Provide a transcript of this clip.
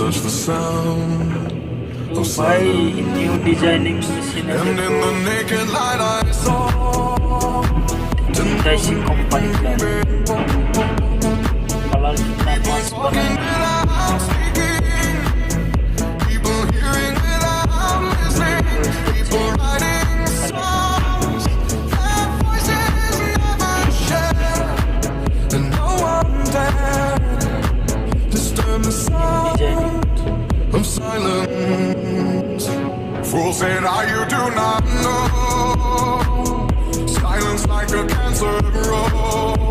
touch the sound of भाई silence. New designing machine है And in the naked light I saw Hitachi company का colour कितना मस्त बना है without speaking, people hearing without listening, people writing songs that voices never share, and no one dared disturb the sound of silence. Fools said, you do not know. Silence like a cancer grows.